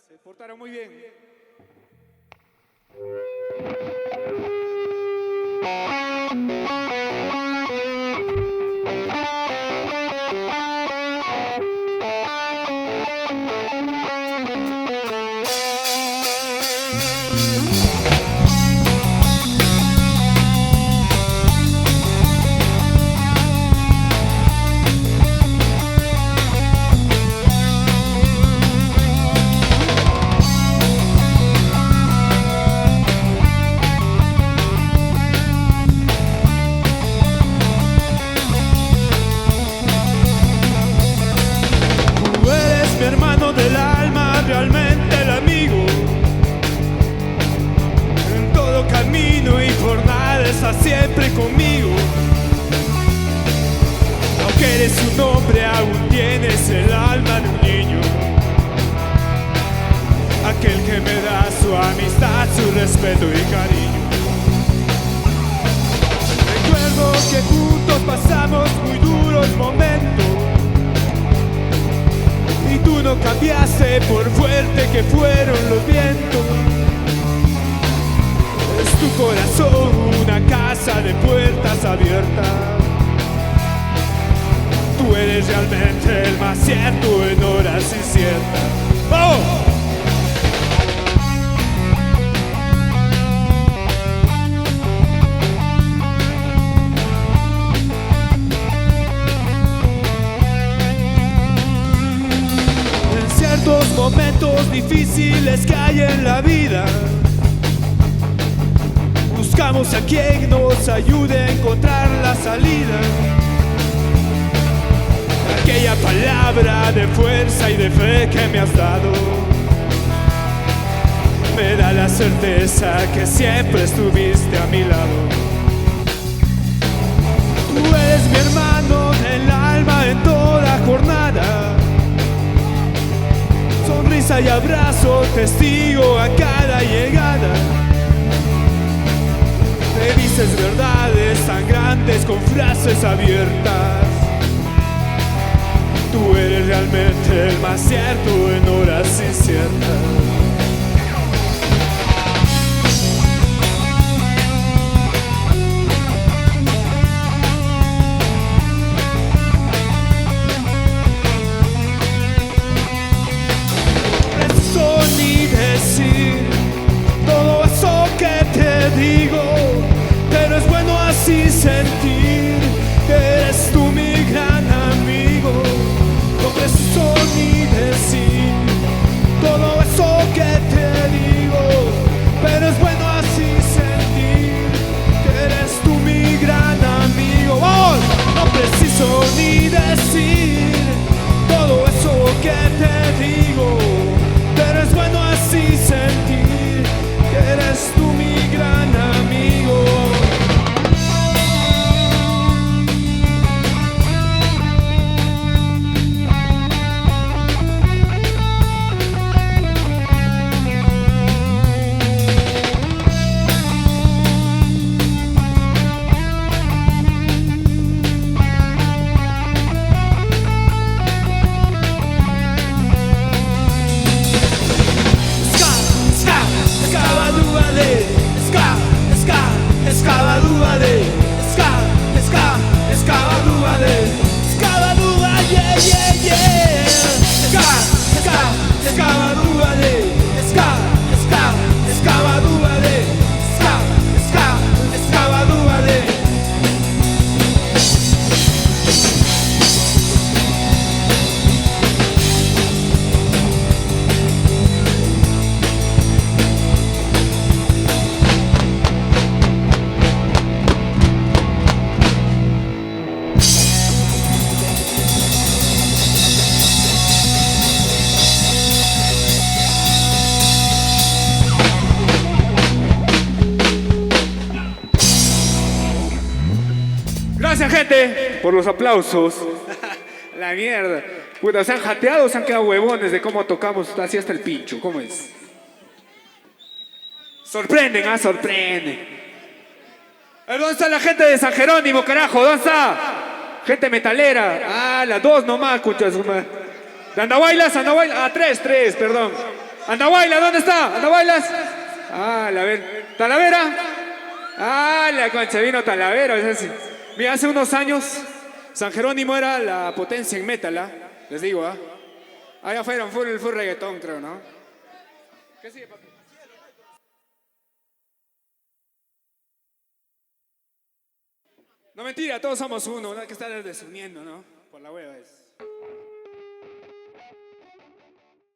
Se portaron muy bien. Realmente el amigo, en todo camino y jornada estás siempre conmigo. Aunque eres un hombre, aún tienes el alma de un niño. Aquel que me da su amistad, su respeto y cariño. Recuerdo que juntos pasamos muy duros momentos, y tú no cambiaste por fuerte que fueron los vientos. Es tu corazón una casa de puertas abiertas. Tú eres realmente el más cierto en horas inciertas. ¡Oh! Momentos difíciles que hay en la vida, buscamos a quien nos ayude a encontrar la salida. Aquella palabra de fuerza y de fe que me has dado me da la certeza que siempre estuviste a mi lado. Tú eres mi hermano del alma en toda jornada. Sonrisa y abrazo, testigo a cada llegada. Me dices verdades tan grandes con frases abiertas. Tú eres realmente el más cierto en horas inciertas. Todo eso que te digo, pero es bueno así sentir que eres tú mi gran amigo. No preciso ni decir todo eso que te digo, pero es bueno así sentir que eres tú mi gran amigo. ¡Oh! No preciso ni decir todo eso que te digo, pero es bueno así sentir que eres tú mi gran amigo. Gracias, gente, por los aplausos. La mierda. Puta, se han jateado o se han quedado huevones de cómo tocamos así hasta el pincho. ¿Cómo es? Sorprenden, sorprenden. ¿Dónde está la gente de San Jerónimo, carajo? ¿Dónde está? Gente metalera. Las dos nomás, cuchas. De Andahuaylas, Andahuaylas. Tres, perdón. Andahuayla, ¿dónde está? ¿Andahuaylas? Ah, a ver. ¿Talavera? Ah, la concha, vino Talavera. Es así. Mira, hace unos años, San Jerónimo era la potencia en metal, ¿ah? Les digo, ¿ah? Allá fueron full reggaetón, creo, ¿no? ¿Qué sigue, papi? No mentira, todos somos uno, no hay que estar desuniendo, ¿no? Por la hueva es.